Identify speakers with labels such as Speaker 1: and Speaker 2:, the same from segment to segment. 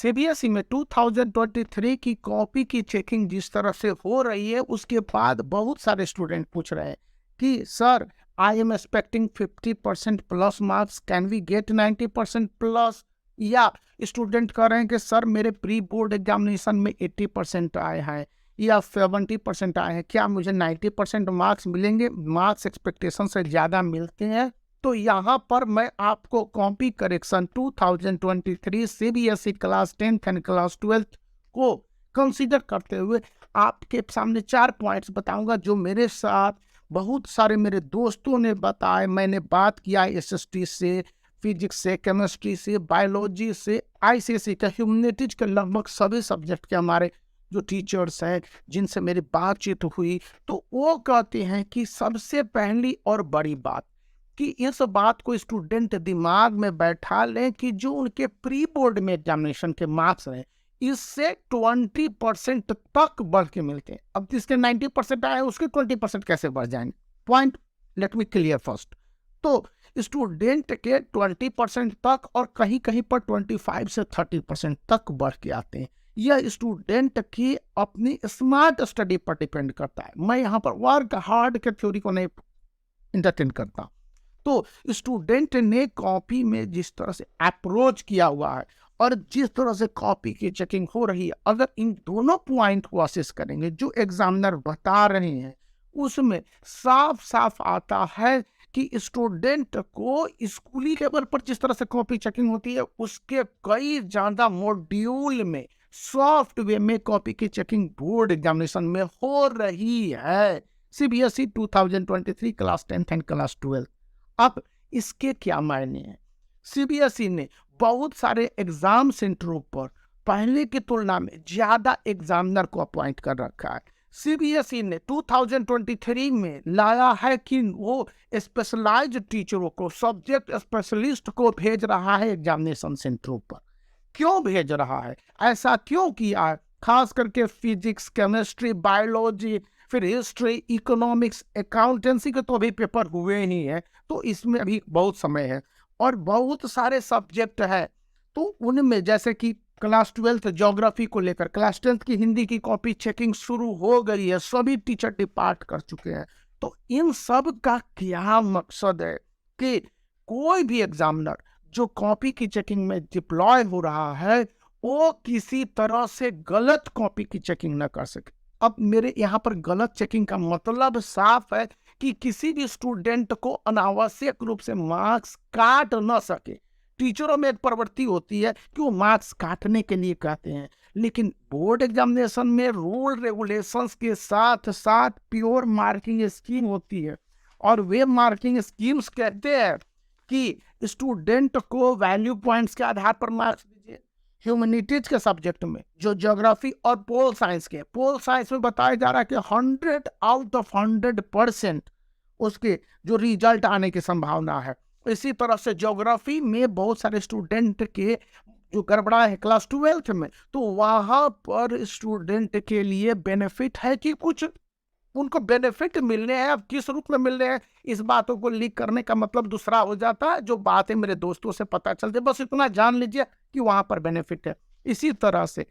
Speaker 1: CBSE में 2023 की copy की चेकिंग जिस तरह से हो रही है, उसके बाद बहुत सारे स्टूडेंट पूछ रहे हैं कि sir, I am expecting 50% plus marks, can we get 90% plus? या स्टूडेंट कह रहे हैं कि सर, मेरे प्री बोर्ड एग्जामिनेशन में 80% आए हैं या 70% आए हैं, क्या मुझे 90% मार्क्स मिलेंगे? मार्क्स एक्सपेक्टेशन से ज़्यादा मिलते हैं। तो यहाँ पर मैं आपको copy correction 2023 CBSE class 10th and class 12th को कंसीडर करते हुए आपके सामने 4 पॉइंट्स बताऊंगा, जो मेरे साथ बहुत सारे मेरे दोस्तों ने बताए। मैंने बात किया एसएसटी से, फिजिक्स से, केमिस्ट्री से, बायोलॉजी से, आईसीएसई का, ह्यूमैनिटीज के, लगभग सभी सब्जेक्ट के हमारे जो टीचर्स हैं जिनसे मेरी बातचीत हुई, तो वो कहते हैं कि सबसे पहली और बड़ी बात कि इस बात को स्टूडेंट दिमाग में बैठा लें कि जो उनके प्री बोर्ड में एग्जामिनेशन के मार्क्स हैं, इससे 20% तक बढ़ के मिलते हैं। अब जिसके 90% आए उसके 20% कैसे बढ़ जाएंगे? Point let me clear first. तो स्टूडेंट के 20% तक और कहीं कहीं पर 25 से 30% तक बढ़ के आते हैं। यह स्टूडेंट की अपनी स्मार्ट स्टडी पर डिपेंड करता है। मैं यहाँ पर वर्क हार्ड के थ्योरी को नहीं इंटरटेन करता। तो स्टूडेंट ने कॉपी में जिस तरह से अप्रोच किया हुआ है और जिस तरह से कॉपी की चेकिंग हो रही है, अगर इन दोनों पॉइंट को असेस करेंगे जो एग्जामिनर बता रहे हैं, उसमें साफ साफ आता है कि स्टूडेंट को स्कूली लेवल पर जिस तरह से कॉपी चेकिंग होती है, उसके कई ज्यादा मॉड्यूल में सॉफ्टवेयर में कॉपी की चेकिंग बोर्ड एग्जामिनेशन में हो रही है। CBSE 2023 class 10th and class 12। अब इसके क्या मायने हैं? सीबीएसई ने बहुत सारे एग्जाम सेंटरों पर पहले की तुलना में ज्यादा एग्जामिनर को अपॉइंट कर रखा है। सीबीएसई ने 2023 में लाया है कि वो स्पेशलाइज्ड टीचरों को, सब्जेक्ट स्पेशलिस्ट को भेज रहा है एग्जामिनेशन सेंटरों पर। क्यों भेज रहा है? ऐसा क्यों किया है? खास करके फिजिक्स, केमिस्ट्री, बायोलॉजी, फिर हिस्ट्री, इकोनॉमिक्स, अकाउंटेंसी के तो अभी पेपर हुए ही हैं, तो इसमें अभी बहुत समय है और बहुत सारे सब्जेक्ट है। तो उनमें जैसे कि क्लास 12th ज्योग्राफी को लेकर, क्लास 10th की हिंदी की कॉपी चेकिंग शुरू हो गई है, सभी टीचर डिपार्ट कर चुके हैं। तो इन सब का क्या मकसद है कि कोई भी एग्जामिनर जो कॉपी की चेकिंग में डिप्लॉय हो रहा है, वो किसी तरह से गलत कॉपी की चेकिंग न कर सके। अब मेरे यहाँ पर गलत चेकिंग का मतलब साफ है कि किसी भी स्टूडेंट को अनावश्यक रूप से मार्क्स काट न सके। टीचरों में एक प्रवृत्ति होती है कि वो मार्क्स काटने के लिए कहते हैं, लेकिन बोर्ड एग्जामिनेशन में रूल रेगुलेशंस के साथ साथ प्योर मार्किंग स्कीम होती है और वे मार्किंग स्कीम्स कहते हैं कि स्टूडेंट को वैल्यू पॉइंट्स के आधार पर मार्क्स दीजिए। ह्यूमैनिटीज के सब्जेक्ट में जो ज्योग्राफी और पोल साइंस के, पोल साइंस में बताया जा रहा है कि 100 आउट ऑफ 100% उसके जो रिजल्ट आने की संभावना है। इसी तरह से ज्योग्राफी में बहुत सारे स्टूडेंट के जो गड़बड़ा है क्लास 12th में, तो वहां पर स्टूडेंट के लिए बेनिफिट है कि कुछ उनको बेनिफिट मिलने हैं। अब किस रूप में मिल रहे हैं, इस बातों को लीक करने का मतलब दूसरा हो जाता है। जो बातें मेरे दोस्तों से पता चलती, बस इतना जान लीजिए कि वहां पर बेनिफिट है। इसी तरह से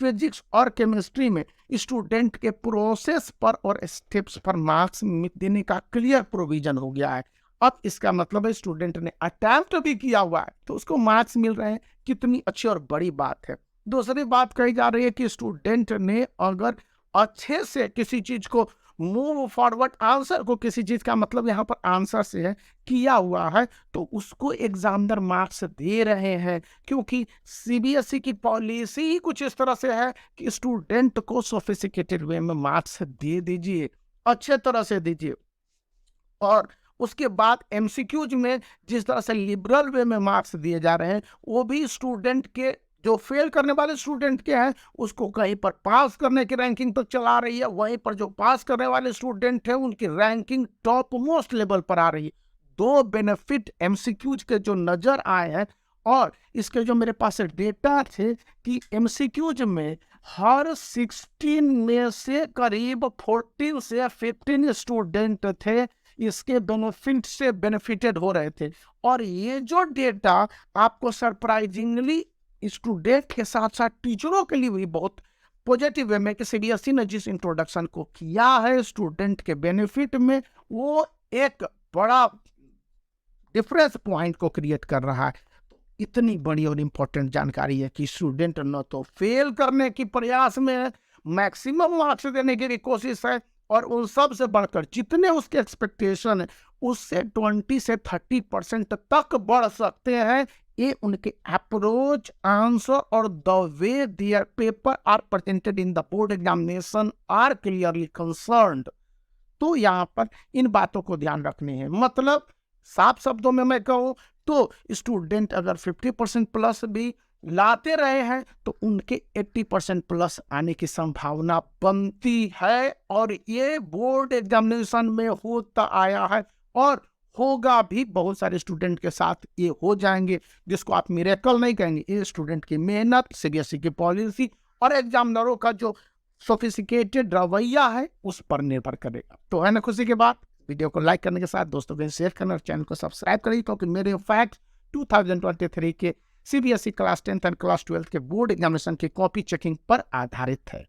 Speaker 1: फिजिक्स और केमिस्ट्री में स्टूडेंट के प्रोसेस पर और स्टेप्स पर मार्क्स देने का क्लियर प्रोविजन हो गया है। अब इसका मतलब है स्टूडेंट ने अटेम्प्ट भी किया हुआ है तो उसको मार्क्स मिल रहे हैं। कितनी अच्छी और बड़ी बात है। दूसरी बात कही जा रही है कि स्टूडेंट ने अगर अच्छे से किसी चीज को मूव फॉरवर्ड, आंसर को, किसी चीज का मतलब यहाँ पर आंसर से है, किया हुआ है, तो उसको एग्जामिनर मार्क्स दे रहे हैं। क्योंकि सीबीएसई की पॉलिसी ही कुछ इस तरह से है कि स्टूडेंट को सोफिस्टिकेटेड वे में मार्क्स दे दीजिए, अच्छे तरह से दीजिए। और उसके बाद एमसीक्यूज में जिस तरह से लिबरल वे में मार्क्स दिए जा रहे हैं, वो भी स्टूडेंट के, जो फेल करने वाले स्टूडेंट के हैं उसको कहीं पर पास करने की रैंकिंग तो चला रही है, वहीं पर जो पास करने वाले स्टूडेंट हैं उनकी रैंकिंग टॉप मोस्ट लेवल पर आ रही है। दो बेनिफिट एमसीक्यूज के जो नजर आए हैं, और इसके जो मेरे पास डेटा थे कि एमसीक्यूज में हर 16 में से करीब 14 से 15 स्टूडेंट थे इसके बेनिफिट से बेनिफिटेड हो रहे थे। और ये जो डेटा आपको सरप्राइजिंगली स्टूडेंट के साथ साथ टीचरों के लिए भी बहुत पॉजिटिव वे में कि सीबीएसई ने जिस इंट्रोडक्शन को किया है स्टूडेंट के बेनिफिट में, वो एक बड़ा डिफरेंस पॉइंट को क्रिएट कर रहा है। तो इतनी बड़ी और इम्पोर्टेंट जानकारी है कि स्टूडेंट न तो फेल करने की प्रयास में है, मैक्सिमम मार्क्स देने की भी कोशिश है, और उन सब से बढ़कर जितने उसके एक्सपेक्टेशन है उससे 20 से 30% तक बढ़ सकते हैं। ये उनके अप्रोच, आंसर और the way their paper are presented in the board examination are clearly concerned. तो यहाँ पर इन बातों को ध्यान रखने हैं। मतलब साफ शब्दों में मैं कहूँ तो स्टूडेंट अगर 50% प्लस भी लाते रहे हैं तो उनके 80% प्लस आने की संभावना बनती है, और ये बोर्ड एग्जामिनेशन में होता आया है और होगा भी। बहुत सारे स्टूडेंट के साथ ये हो जाएंगे, जिसको आप मिरेकल नहीं कहेंगे। ये स्टूडेंट की मेहनत, सीबीएसई की पॉलिसी और एग्जामिनरों का जो सोफिस्टिकेटेड रवैया है उस पर निर्भर करेगा। तो है ना खुशी की बात। वीडियो को लाइक करने के साथ दोस्तों के शेयर करना और चैनल को सब्सक्राइब करिए, क्योंकि मेरे फैक्ट 2023 के CBSE class 10th and class 12 के बोर्ड एग्जामिनेशन की कॉपी चेकिंग पर आधारित है।